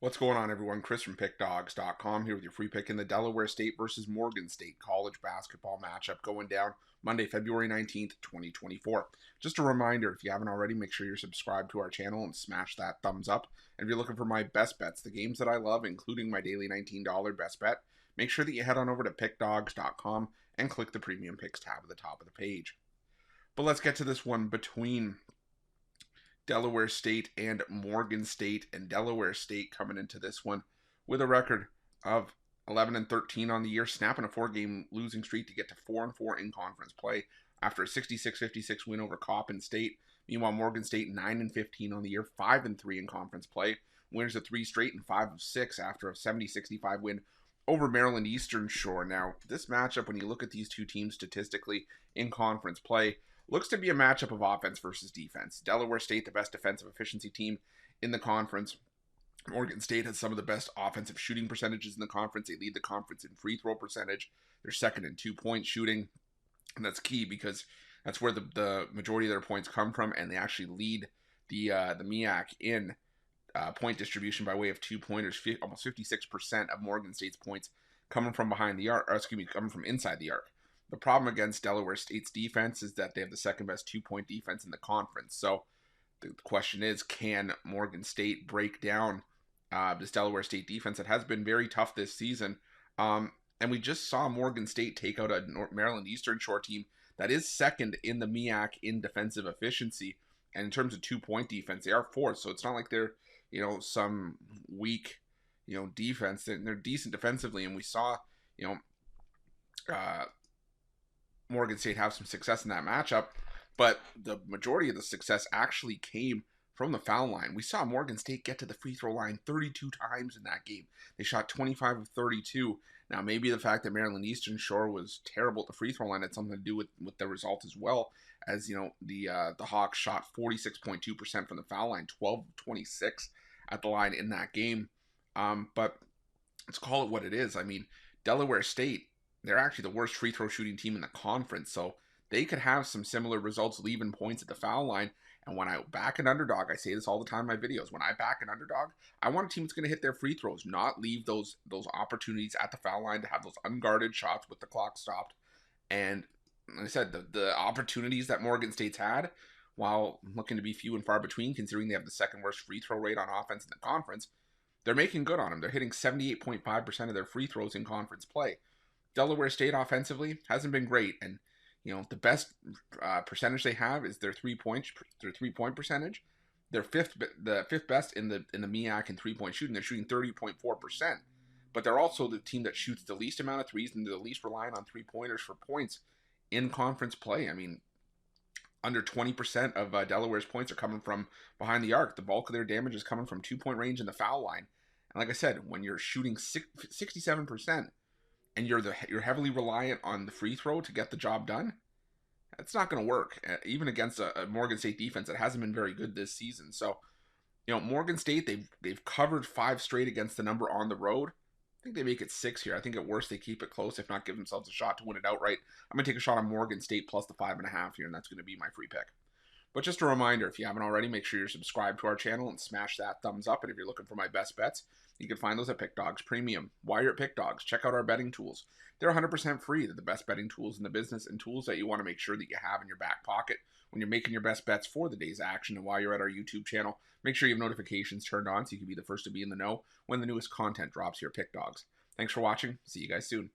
What's going on, everyone? Chris from PickDogs.com here with your free pick in the Delaware State versus Morgan State college basketball matchup going down Monday, February 19th, 2024. Just a reminder, if you haven't already, make sure you're subscribed to our channel and smash that thumbs up. And if you're looking for my best bets, the games that I love, including my daily $19 best bet, make sure that you head on over to PickDogs.com and click the Premium Picks tab at the top of the page. But let's get to this one between Delaware State and Morgan State, and Delaware State coming into this one with a record of 11-13 on the year, snapping a 4-game losing streak to get to 4-4 in conference play after a 66-56 win over Coppin State. Meanwhile, Morgan State 9-15 on the year, 5-3 in conference play, winners of 3 straight and 5 of 6 after a 70-65 win over Maryland Eastern Shore. Now, this matchup, when you look at these two teams statistically in conference play, looks to be a matchup of offense versus defense. Delaware State, the best defensive efficiency team in the conference. Morgan State has some of the best offensive shooting percentages in the conference. They lead the conference in free throw percentage. They're second in 2-point shooting. And that's key because that's where the majority of their points come from. And they actually lead the MEAC in point distribution by way of 2-pointers. Almost 56% of Morgan State's points coming from behind the arc, coming from inside the arc. The problem against Delaware State's defense is that they have the second best 2-point defense in the conference. So the question is, can Morgan State break down this Delaware State defense that has been very tough this season? And we just saw Morgan State take out a Maryland Eastern Shore team that is second in the MEAC in defensive efficiency. And in terms of 2-point defense, they are fourth. So it's not like they're, some weak, defense. They're decent defensively. And we saw, Morgan State have some success in that matchup, but the majority of the success actually came from the foul line. We saw Morgan State get to the free throw line 32 times in that game. They shot 25 of 32. Now, maybe the fact that Maryland Eastern Shore was terrible at the free throw line had something to do with the result as well, as the Hawks shot 46.2% from the foul line, 12 of 26 at the line in that game. But let's call it what it is. I mean, Delaware State, they're actually the worst free throw shooting team in the conference, so they could have some similar results leaving points at the foul line. And when I back an underdog, I say this all the time in my videos, when I back an underdog, I want a team that's going to hit their free throws, not leave those opportunities at the foul line to have those unguarded shots with the clock stopped. And like I said, the opportunities that Morgan State's had, while looking to be few and far between, considering they have the second worst free throw rate on offense in the conference, they're making good on them. They're hitting 78.5% of their free throws in conference play. Delaware State offensively hasn't been great, and the best percentage they have is their 3-point percentage. They're the fifth best in the MEAC in 3-point shooting. They're shooting 30.4%, but they're also the team that shoots the least amount of threes and they're the least reliant on 3-pointers for points in conference play. I mean, under 20% of Delaware's points are coming from behind the arc. The bulk of their damage is coming from 2-point range and the foul line. And like I said, when you're shooting 67%. And you're heavily reliant on the free throw to get the job done, that's not going to work, even against a Morgan State defense that hasn't been very good this season. So, Morgan State, they've covered 5 straight against the number on the road. I think they make it 6 here. I think at worst they keep it close, if not give themselves a shot to win it outright. I'm going to take a shot on Morgan State plus the 5.5 here, and that's going to be my free pick. But just a reminder, if you haven't already, make sure you're subscribed to our channel and smash that thumbs up. And if you're looking for my best bets, you can find those at PickDogs Premium. While you're at PickDogs, check out our betting tools. They're 100% free. They're the best betting tools in the business and tools that you want to make sure that you have in your back pocket when you're making your best bets for the day's action. And while you're at our YouTube channel, make sure you have notifications turned on so you can be the first to be in the know when the newest content drops here at PickDogs. Thanks for watching. See you guys soon.